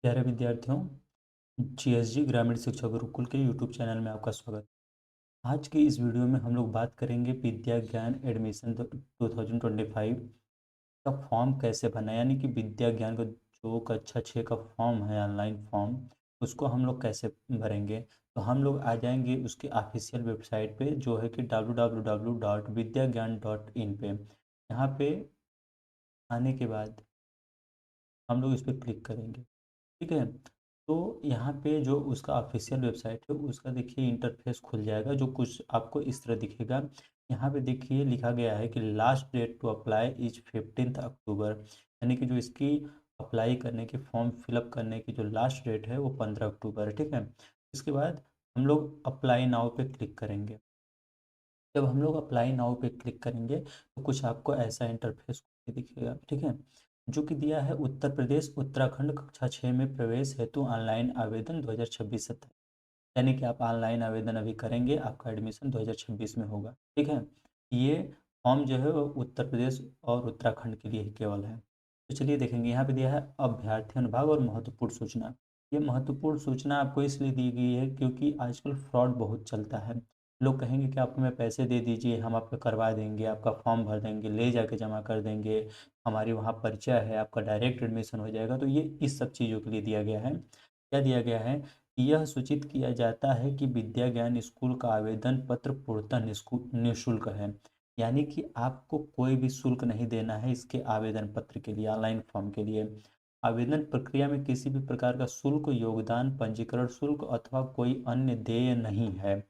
प्यारे विद्यार्थियों, जीएसजी ग्रामीण शिक्षा गुरुकुल के यूट्यूब चैनल में आपका स्वागत है। आज की इस वीडियो में हम लोग बात करेंगे विद्या ज्ञान एडमिशन 2025 का फॉर्म कैसे भरना है, यानी कि विद्या ज्ञान का जो कक्षा 6 का फॉर्म है, ऑनलाइन फॉर्म, उसको हम लोग कैसे भरेंगे। तो हम लोग आ जाएंगे उसकी ऑफिशियल वेबसाइट पे, जो है कि www.vidyagyan.in पे। यहाँ पे आने के बाद हम लोग इस पर क्लिक करेंगे। ठीक है। तो यहाँ पे जो उसका ऑफिशियल वेबसाइट है, उसका देखिए इंटरफेस खुल जाएगा, जो कुछ आपको इस तरह दिखेगा। यहाँ पे देखिए लिखा गया है कि last date to apply is 15 October, यानी कि जो इसकी अप्लाई करने की, फॉर्म फिलअप करने की जो लास्ट डेट है वो 15 अक्टूबर है। ठीक है। इसके बाद हम लोग अप्लाई नाउ पे क्लिक करेंगे। जब हम लोग अप्लाई नाउ पे क्लिक करेंगे तो कुछ आपको ऐसा इंटरफेस दिखेगा। ठीक है। जो कि दिया है उत्तर प्रदेश उत्तराखंड कक्षा 6 में प्रवेश हेतु ऑनलाइन आवेदन 2026-27, यानी कि आप ऑनलाइन आवेदन अभी करेंगे, आपका एडमिशन 2026 में होगा। ठीक है। ये फॉर्म जो है वो उत्तर प्रदेश और उत्तराखंड के लिए ही केवल है। तो चलिए देखेंगे, यहाँ पे दिया है अभ्यर्थी अनुभाग और महत्वपूर्ण सूचना। ये महत्वपूर्ण सूचना आपको इसलिए दी गई है क्योंकि आजकल फ्रॉड बहुत चलता है। लोग कहेंगे कि आप हमें पैसे दे दीजिए, हम आपका करवा देंगे, आपका फॉर्म भर देंगे, ले जाके जमा कर देंगे, हमारी वहाँ परिचय है, आपका डायरेक्ट एडमिशन हो जाएगा। तो ये इस सब चीज़ों के लिए दिया गया है। क्या दिया गया है? यह सूचित किया जाता है कि विद्या ज्ञान स्कूल का आवेदन पत्र पूर्णतः निःशुल्क है, यानी कि आपको कोई भी शुल्क नहीं देना है इसके आवेदन पत्र के लिए, ऑनलाइन फॉर्म के लिए। आवेदन प्रक्रिया में किसी भी प्रकार का शुल्क, योगदान, पंजीकरण शुल्क अथवा कोई अन्य देय नहीं है।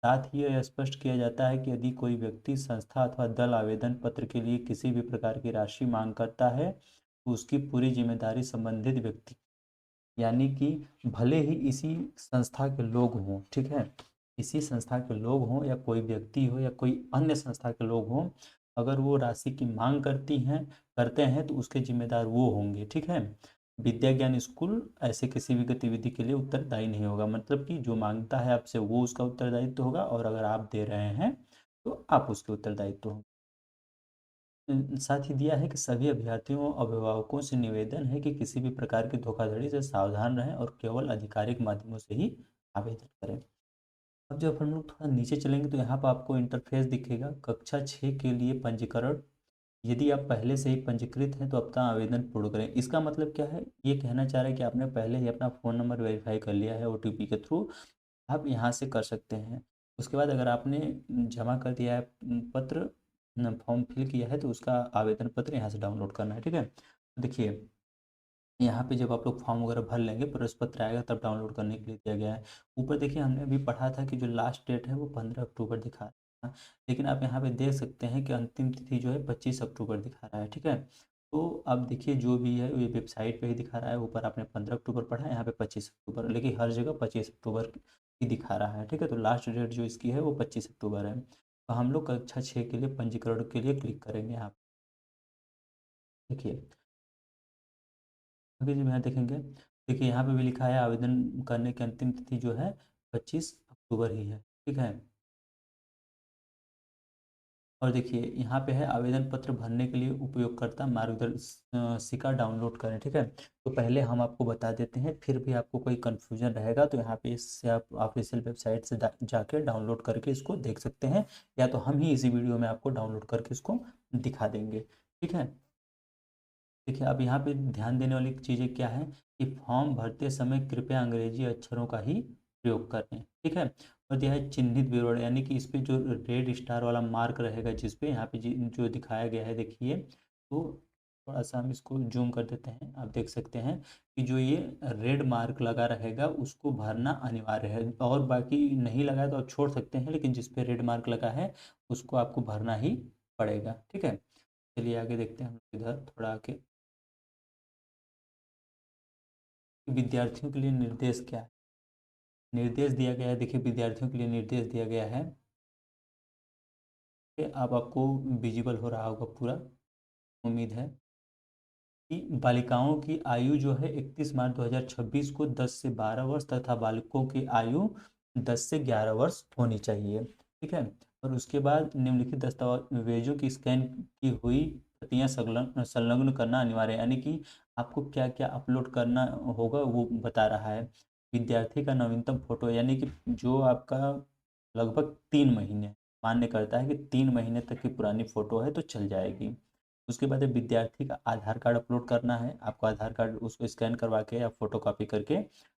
साथ ही यह स्पष्ट किया जाता है कि यदि कोई व्यक्ति, संस्था अथवा दल आवेदन पत्र के लिए किसी भी प्रकार की राशि मांग करता है तो उसकी पूरी जिम्मेदारी संबंधित व्यक्ति, यानी कि भले ही इसी संस्था के लोग हों, ठीक है, इसी संस्था के लोग हों या कोई व्यक्ति हो या कोई अन्य संस्था के लोग हों, अगर वो राशि की मांग करते हैं तो उसके जिम्मेदार वो होंगे। ठीक है। विद्या ज्ञान स्कूल ऐसे किसी भी गतिविधि के लिए उत्तरदायी नहीं होगा, मतलब कि जो मांगता है आपसे वो उसका उत्तरदायित्व होगा, और अगर आप दे रहे हैं तो आप उसके उत्तरदायित्व होंगे। साथ ही दिया है कि सभी अभ्यर्थियों और अभिभावकों से निवेदन है कि किसी भी प्रकार की धोखाधड़ी से सावधान रहें और केवल आधिकारिक माध्यमों से ही आवेदन करें। अब जब हम लोग थोड़ा नीचे चलेंगे तो यहाँ पर आपको इंटरफेस दिखेगा, कक्षा 6 के लिए पंजीकरण। यदि आप पहले से ही पंजीकृत हैं तो अपना आवेदन पूर्ण करें। इसका मतलब क्या है? ये कहना चाह रहा है कि आपने पहले ही अपना फ़ोन नंबर वेरीफाई कर लिया है ओटीपी के थ्रू, आप यहाँ से कर सकते हैं। उसके बाद अगर आपने जमा कर दिया है पत्र, फॉर्म फिल किया है, तो उसका आवेदन पत्र यहाँ से डाउनलोड करना है। ठीक है। तो देखिए, यहाँ पे जब आप लोग फॉर्म वगैरह भर लेंगे, प्रवेश पत्र आएगा, तब डाउनलोड करने के लिए दिया गया है। ऊपर देखिए, हमने अभी पढ़ा था कि जो लास्ट डेट है वो 15 अक्टूबर दिखा रहा है, लेकिन आप यहाँ पे देख सकते हैं कि अंतिम तिथि जो है 25 अक्टूबर दिखा रहा है। ठीक है। तो अब देखिए, जो भी है ये वेबसाइट पे ही दिखा रहा है। ऊपर आपने 15 अक्टूबर पढ़ा है, यहाँ पे 25 अक्टूबर, लेकिन हर जगह 25 अक्टूबर ही दिखा रहा है। ठीक है। तो लास्ट डेट जो इसकी है वो 25 अक्टूबर है। तो हम लोग कक्षा 6 के लिए पंजीकरण के लिए क्लिक करेंगे यहाँ पे। देखिए, आगे जब यहाँ देखेंगे, देखिए यहाँ पे भी लिखा है आवेदन करने की अंतिम तिथि जो है 25 अक्टूबर ही है। ठीक है। और देखिए यहाँ पे है आवेदन पत्र भरने के लिए उपयोगकर्ता मार्गदर्शिका डाउनलोड करें। ठीक है। तो पहले हम आपको बता देते हैं, फिर भी आपको कोई कन्फ्यूजन रहेगा तो यहाँ पे इससे आप ऑफिशियल वेबसाइट से जाके डाउनलोड करके इसको देख सकते हैं, या तो हम ही इसी वीडियो में आपको डाउनलोड करके इसको दिखा देंगे। ठीक है। देखिए, अब यहाँ पे ध्यान देने वाली चीज़ें क्या है कि फॉर्म भरते समय कृपया अंग्रेजी अक्षरों का ही प्रयोग करें। ठीक है। और यह है चिन्हित विवरण, यानी कि इस पे जो रेड स्टार वाला मार्क रहेगा, जिस पे यहाँ पे जो दिखाया गया है, देखिए, तो थोड़ा सा हम इसको जूम कर देते हैं। आप देख सकते हैं कि जो ये रेड मार्क लगा रहेगा उसको भरना अनिवार्य है, और बाकी नहीं लगा है तो आप छोड़ सकते हैं, लेकिन जिस पे रेड मार्क लगा है उसको आपको भरना ही पड़ेगा। ठीक है। चलिए आगे देखते हैं हम लोग, इधर थोड़ा आगे विद्यार्थियों के लिए निर्देश क्या है। निर्देश दिया गया है, देखिए विद्यार्थियों के लिए निर्देश दिया गया है कि अब आपको विजिबल हो रहा होगा पूरा, उम्मीद है कि बालिकाओं की आयु जो है 31 मार्च 2026 को 10 से 12 वर्ष तथा बालकों की आयु 10 से 11 वर्ष होनी चाहिए। ठीक है। और उसके बाद निम्नलिखित दस्तावेजों की स्कैन की हुई प्रतियां संलग्न संलग्न करना अनिवार्य है, यानी कि आपको क्या क्या अपलोड करना होगा वो बता रहा है। विद्यार्थी का नवीनतम फोटो, यानी कि जो आपका लगभग 3 महीने मान्य करता है कि 3 महीने तक की पुरानी फ़ोटो है तो चल जाएगी। उसके बाद विद्यार्थी का आधार कार्ड अपलोड करना है। आपको आधार कार्ड उसको स्कैन करवा के या फोटो कॉपी करके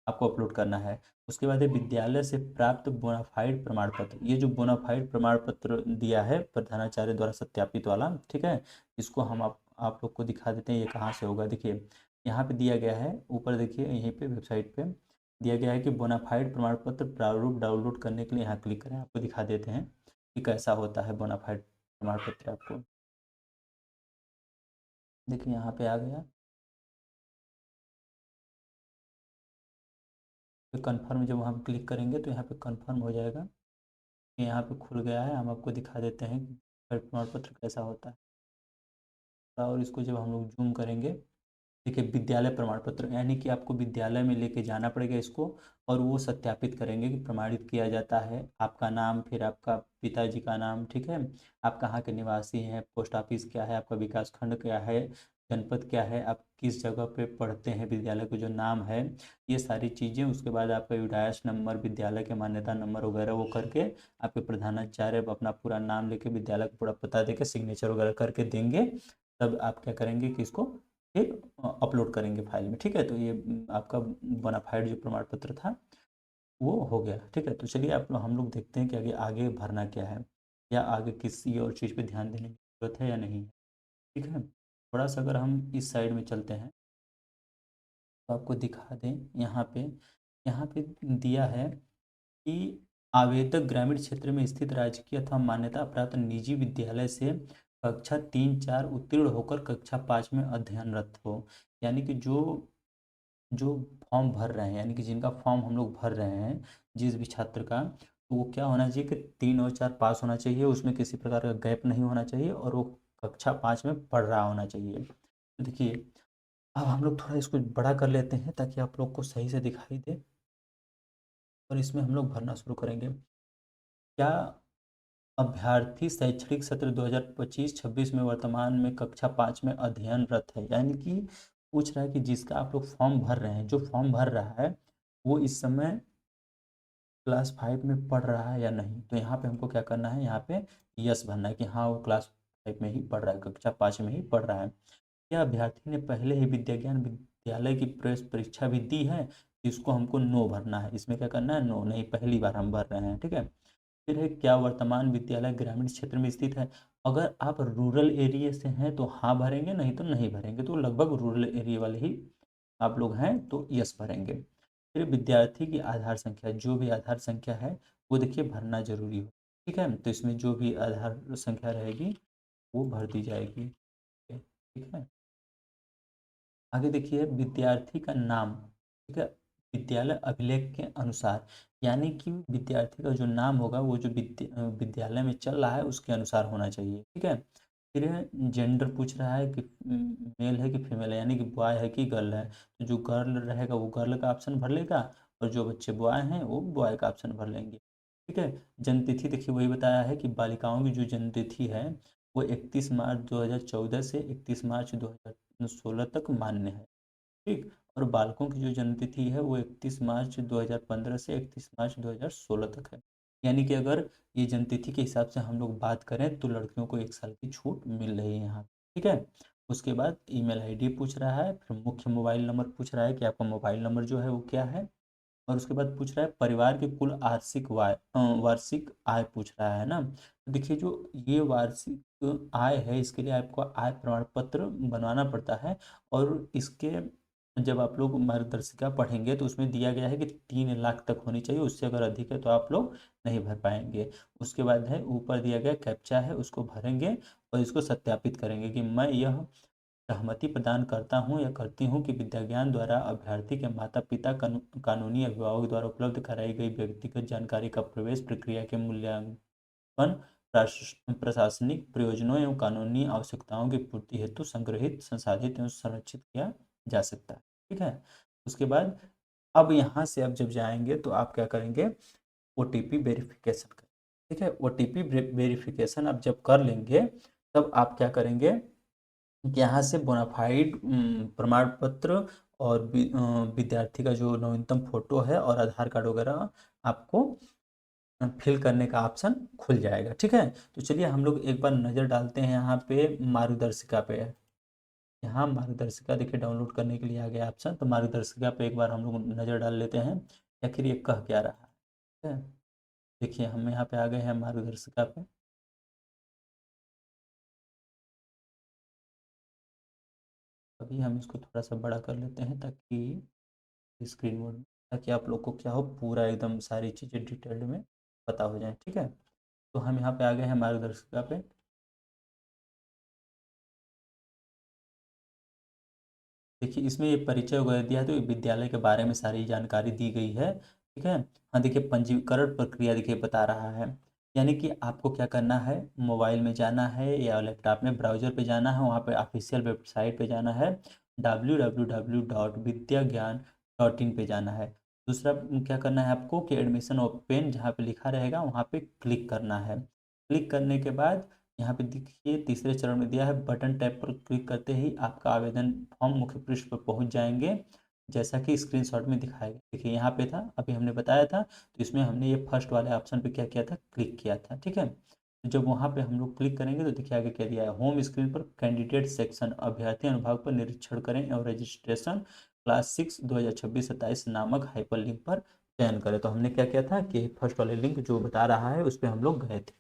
आपको अपलोड करना है। उसके बाद विद्यालय से प्राप्त बोनाफाइड प्रमाण पत्र, ये जो बोनाफाइड प्रमाण पत्र दिया है प्रधानाचार्य द्वारा सत्यापित वाला, ठीक है, इसको हम आप लोग को दिखा देते हैं ये कहाँ से होगा। देखिए यहाँ पे दिया गया है, ऊपर देखिए यहीं पे वेबसाइट पे दिया गया है कि बोनाफाइड प्रमाण पत्र प्रारूप डाउनलोड करने के लिए यहाँ क्लिक करें। आपको दिखा देते हैं कि कैसा होता है बोनाफाइड प्रमाण पत्र। आपको देखिए यहाँ पे आ गया, तो कन्फर्म जब हम क्लिक करेंगे तो यहाँ पे कन्फर्म हो जाएगा। ये यहाँ पे खुल गया है। हम आपको दिखा देते हैं कि प्रमाण पत्र कैसा होता है। और इसको जब हम लोग जूम करेंगे, देखिए विद्यालय प्रमाण पत्र, यानी कि आपको विद्यालय में लेके जाना पड़ेगा इसको, और वो सत्यापित करेंगे कि प्रमाणित किया जाता है आपका नाम, फिर आपका पिताजी का नाम, ठीक है, आप कहाँ के निवासी हैं, पोस्ट ऑफिस क्या है, आपका विकास खंड क्या है, जनपद क्या है, आप किस जगह पे पढ़ते हैं, विद्यालय का जो नाम है, ये सारी चीज़ें। उसके बाद आपका विडायस नंबर, विद्यालय के मान्यता नंबर वगैरह वो करके आपके प्रधानाचार्य अपना पूरा नाम लेके विद्यालय का पूरा पता देके सिग्नेचर वगैरह करके देंगे। तब आप क्या करेंगे कि इसको फिर अपलोड करेंगे फाइल में, ठीक है। तो ये आपका बोनाफाइड जो प्रमाण पत्र था वो हो गया, ठीक है। तो चलिए आप हम लोग देखते हैं कि आगे आगे भरना क्या है, या आगे किसी और चीज़ पे ध्यान देने की जरूरत है या नहीं, ठीक है। थोड़ा सा अगर हम इस साइड में चलते हैं तो आपको दिखा दें, यहाँ पे दिया है कि आवेदक ग्रामीण क्षेत्र में स्थित राजकीय अथवा मान्यता प्राप्त निजी विद्यालय से कक्षा 3-4 उत्तीर्ण होकर कक्षा 5 में अध्ययनरत हो। यानी कि जो जो फॉर्म भर रहे हैं, यानी कि जिनका फॉर्म हम लोग भर रहे हैं जिस भी छात्र का, तो वो क्या होना चाहिए कि 3 और 4 पास होना चाहिए, उसमें किसी प्रकार का गैप नहीं होना चाहिए, और वो कक्षा 5 में पढ़ रहा होना चाहिए। तो देखिए अब हम लोग थोड़ा इसको बड़ा कर लेते हैं ताकि आप लोग को सही से दिखाई दे, और इसमें हम लोग भरना शुरू करेंगे। क्या अभ्यर्थी शैक्षणिक सत्र 2025-26 में वर्तमान में कक्षा 5 में अध्ययनरत है, यानी कि पूछ रहा है कि जिसका आप लोग फॉर्म भर रहे हैं, जो फॉर्म भर रहा है वो इस समय क्लास 5 में पढ़ रहा है या नहीं। तो यहाँ पे हमको क्या करना है, यहाँ पे यस भरना है कि हाँ वो क्लास 5 में ही पढ़ रहा है, कक्षा 5 में ही पढ़ रहा है। क्या अभ्यर्थी ने पहले ही विद्याज्ञान विद्यालय की प्रवेश परीक्षा भी दी है, इसको हमको नो भरना है। इसमें क्या करना है, नो नहीं, पहली बार हम भर रहे हैं, ठीक है। फिर है क्या वर्तमान विद्यालय ग्रामीण क्षेत्र में स्थित है। अगर आप रूरल एरिया से हैं तो हाँ भरेंगे, नहीं तो नहीं भरेंगे। तो लगभग रूरल एरिया वाले ही आप लोग हैं तो यस भरेंगे। फिर विद्यार्थी की आधार संख्या, जो भी आधार संख्या है वो देखिए भरना जरूरी हो, ठीक है। तो इसमें जो भी आधार संख्या रहेगी वो भर दी जाएगी, ठीक है। आगे देखिए विद्यार्थी का नाम, ठीक है, विद्यालय अभिलेख के अनुसार, यानी कि विद्यार्थी का जो नाम होगा वो जो विद्यालय में चल रहा है उसके अनुसार होना चाहिए, ठीक है। फिर जेंडर पूछ रहा है कि मेल है कि फीमेल है, यानी कि बॉय है कि गर्ल है। तो जो गर्ल रहेगा वो गर्ल का ऑप्शन भर लेगा, और जो बच्चे बॉय हैं वो बॉय का ऑप्शन भर लेंगे, ठीक है। जन्म तिथि देखिए वही बताया है कि बालिकाओं की जो जन्म तिथि है वो 31 मार्च 2014 से 31 मार्च 2016 तक मान्य है, ठीक। और बालकों की जो जन्म तिथि है वो 31 मार्च 2015 से 31 मार्च 2016 तक है। यानी कि अगर ये जन्म तिथि के हिसाब से हम लोग बात करें तो लड़कियों को 1 साल की छूट मिल रही है यहाँ, ठीक है। उसके बाद ईमेल आईडी पूछ रहा है, फिर मुख्य मोबाइल नंबर पूछ रहा है कि आपका मोबाइल नंबर जो है वो क्या है, और उसके बाद पूछ रहा है परिवार की कुल वार्षिक आय पूछ रहा है ना। तो देखिए जो ये वार्षिक आय है इसके लिए आपको आय प्रमाण पत्र बनवाना पड़ता है, और इसके जब आप लोग मार्गदर्शिका पढ़ेंगे तो उसमें दिया गया है कि 3 लाख तक होनी चाहिए, उससे अगर अधिक है तो आप लोग नहीं भर पाएंगे। उसके बाद है ऊपर दिया गया कैप्चा है, उसको भरेंगे और इसको सत्यापित करेंगे कि मैं यह सहमति प्रदान करता हूँ या करती हूँ कि विद्याज्ञान द्वारा अभ्यर्थी के माता पिता कानूनी अभिभावक द्वारा उपलब्ध कराई गई व्यक्तिगत जानकारी का प्रवेश प्रक्रिया के मूल्यांकन प्रशासनिक प्रयोजनों एवं कानूनी आवश्यकताओं की पूर्ति हेतु संग्रहित संसाधित एवं संरक्षित किया जा सकता है, ठीक है। उसके बाद अब यहाँ से अब जब जाएंगे तो आप क्या करेंगे, ओटीपी वेरिफिकेशन करें, ठीक है। ओटीपी वेरिफिकेशन आप जब कर लेंगे तब आप क्या करेंगे, कि यहाँ से बोनाफाइड प्रमाण पत्र और विद्यार्थी का जो नवीनतम फोटो है और आधार कार्ड वगैरह आपको फिल करने का ऑप्शन खुल जाएगा। ठीक है, तो चलिए हम लोग एक बार नज़र डालते हैं यहाँ पे मार्गदर्शिका पे। यहाँ मार्गदर्शिका देखिए डाउनलोड करने के लिए आ गया ऑप्शन, तो मार्गदर्शिका पे एक बार हम लोग नज़र डाल लेते हैं आखिर ये कह क्या रहा है। ठीक है, देखिए हम यहाँ पे आ गए हैं मार्गदर्शिका पे। अभी हम इसको थोड़ा सा बड़ा कर लेते हैं ताकि स्क्रीन मोड में, ताकि आप लोग को क्या हो पूरा एकदम सारी चीज़ें डिटेल्ड में पता हो जाए। ठीक है, तो हम यहाँ पे आ गए हैं मार्गदर्शिका पे। देखिए इसमें ये परिचय वगैरह दिया है, तो ये विद्यालय के बारे में सारी जानकारी दी गई है। ठीक है, हाँ देखिए पंजीकरण प्रक्रिया देखिए बता रहा है, यानी कि आपको क्या करना है, मोबाइल में जाना है या लैपटॉप में ब्राउज़र पे जाना है, वहाँ पे ऑफिशियल वेबसाइट पे जाना है, www.vidyagyan.in पे जाना है। दूसरा क्या करना है आपको कि एडमिशन ओपन जहाँ पे लिखा रहेगा वहाँ पे क्लिक करना है। क्लिक करने के बाद यहाँ पे देखिए तीसरे चरण में दिया है बटन टैप पर क्लिक करते ही आपका आवेदन फॉर्म मुख्य पृष्ठ पर पहुँच जाएंगे, जैसा कि स्क्रीनशॉट में दिखाएगा। देखिए यहाँ पे था, अभी हमने बताया था, तो इसमें हमने ये फर्स्ट वाले ऑप्शन पे क्या किया था, क्लिक किया था। ठीक है, तो जब वहाँ पे हम लोग क्लिक करेंगे तो देखिए आगे क्या दिया है, होम स्क्रीन पर कैंडिडेट सेक्शन अभ्यर्थी अनुभाग पर निरीक्षण करें और रजिस्ट्रेशन क्लास 6 2026-27 नामक हाइपर लिंक पर चयन करें। तो हमने क्या किया था कि फर्स्ट वाले लिंक जो बता रहा है उस पर हम लोग गए थे।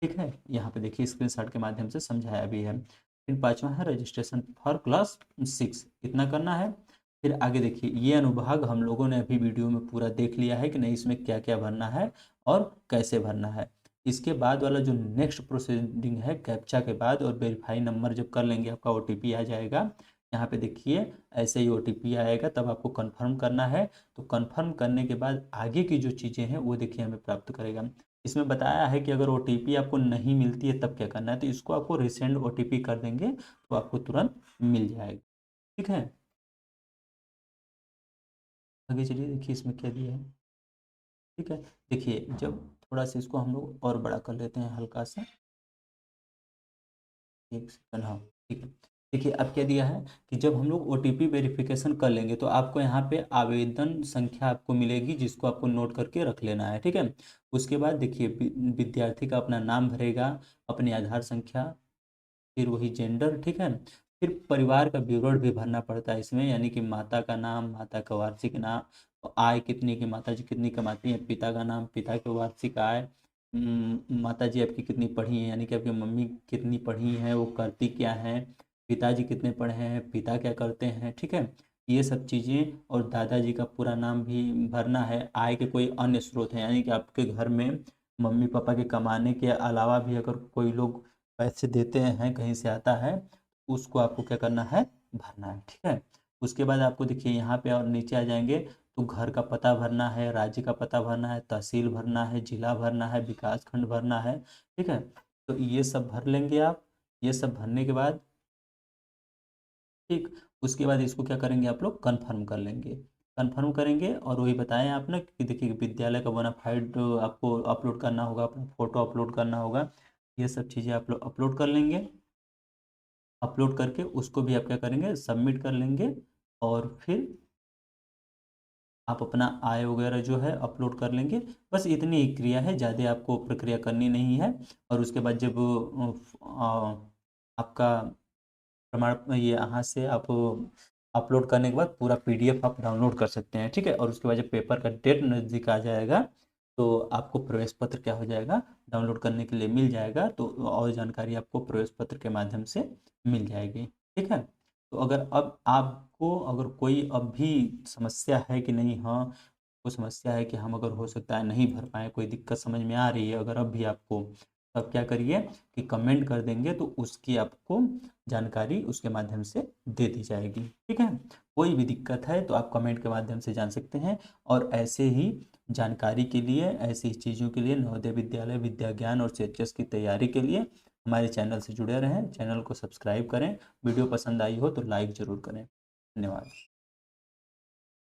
ठीक है, यहाँ पे देखिए स्क्रीनशॉट के माध्यम से समझाया भी है। फिर पांचवा है रजिस्ट्रेशन फॉर क्लास 6, इतना करना है। फिर आगे देखिए ये अनुभाग हम लोगों ने अभी वीडियो में पूरा देख लिया है कि नहीं इसमें क्या क्या भरना है और कैसे भरना है। इसके बाद वाला जो नेक्स्ट प्रोसीडिंग है कैप्चा के बाद और वेरीफाई नंबर जब कर लेंगे आपका ओटीपी आ जाएगा। यहाँ पे देखिए ऐसे ही ओटीपी आएगा तब आपको कंफर्म करना है। तो कंफर्म करने के बाद आगे की जो चीज़ें हैं वो देखिए हमें प्राप्त करेगा। इसमें बताया है कि अगर ओटीपी आपको नहीं मिलती है तब क्या करना है, तो इसको आपको रिसेंड ओटीपी कर देंगे तो आपको तुरंत मिल जाएगा। ठीक है, आगे चलिए देखिए इसमें क्या दिया है। ठीक है, देखिए जब थोड़ा सा इसको हम लोग और बड़ा कर लेते हैं हल्का सा, एक सेकंड, हाँ ठीक है। देखिए अब क्या दिया है कि जब हम लोग ओटीपी वेरिफिकेशन कर लेंगे तो आपको यहाँ पे आवेदन संख्या आपको मिलेगी जिसको आपको नोट करके रख लेना है। ठीक है, उसके बाद देखिए विद्यार्थी का अपना नाम भरेगा, अपनी आधार संख्या, फिर वही जेंडर। ठीक है, फिर परिवार का विवरण भी भरना पड़ता है इसमें, यानी कि माता का नाम, माता का वार्षिक नाम, आय कितनी की, माता जी कितनी कमाती हैं, पिता का नाम, पिता की वार्षिक आय, माता जी आपकी कितनी पढ़ी हैं, यानी कि आपकी मम्मी कितनी पढ़ी हैं, वो करती क्या हैं, पिताजी कितने पढ़े हैं, पिता क्या करते हैं। ठीक है, ये सब चीज़ें, और दादाजी का पूरा नाम भी भरना है। आय के कोई अन्य स्रोत हैं, यानी कि आपके घर में मम्मी पापा के कमाने के अलावा भी अगर कोई लोग पैसे देते हैं कहीं से आता है, उसको आपको क्या करना है, भरना है। ठीक है, उसके बाद आपको देखिए यहाँ पे और नीचे आ जाएंगे तो घर का पता भरना है, राज्य का पता भरना है, तहसील भरना है, जिला भरना है, विकास खंड भरना है। ठीक है, तो ये सब भर लेंगे आप। ये सब भरने के बाद ठीक, उसके बाद इसको क्या करेंगे आप लोग, कन्फर्म कर लेंगे। कन्फर्म करेंगे और वही बताएं आपने कि देखिए विद्यालय का बोनाफाइड आपको अपलोड करना होगा, अपना फोटो अपलोड करना होगा, ये सब चीज़ें आप लोग अपलोड कर लेंगे। अपलोड करके उसको भी आप क्या करेंगे, सबमिट कर लेंगे। और फिर आप अपना आय वगैरह जो है अपलोड कर लेंगे। बस इतनी ही क्रिया है, ज़्यादा आपको प्रक्रिया करनी नहीं है। और उसके बाद जब आपका प्रमाण ये यहाँ से आप अपलोड करने के बाद पूरा पीडीएफ आप डाउनलोड कर सकते हैं। ठीक है, और उसके बाद जब पेपर का डेट नज़दीक आ जाएगा तो आपको प्रवेश पत्र क्या हो जाएगा, डाउनलोड करने के लिए मिल जाएगा। तो और जानकारी आपको प्रवेश पत्र के माध्यम से मिल जाएगी। ठीक है, तो अगर अब आपको अगर कोई अब भी समस्या है कि नहीं, हाँ कोई समस्या है कि हम अगर हो सकता है नहीं भर पाए, कोई दिक्कत समझ में आ रही है अगर अब भी आपको, तब क्या करिए कि कमेंट कर देंगे तो उसकी आपको जानकारी उसके माध्यम से दे दी जाएगी। ठीक है, कोई भी दिक्कत है तो आप कमेंट के माध्यम से जान सकते हैं। और ऐसे ही जानकारी के लिए, ऐसी चीज़ों के लिए, नवोदय विद्यालय विद्या ज्ञान और CHS की तैयारी के लिए हमारे चैनल से जुड़े रहें, चैनल को सब्सक्राइब करें। वीडियो पसंद आई हो तो लाइक ज़रूर करें। धन्यवाद।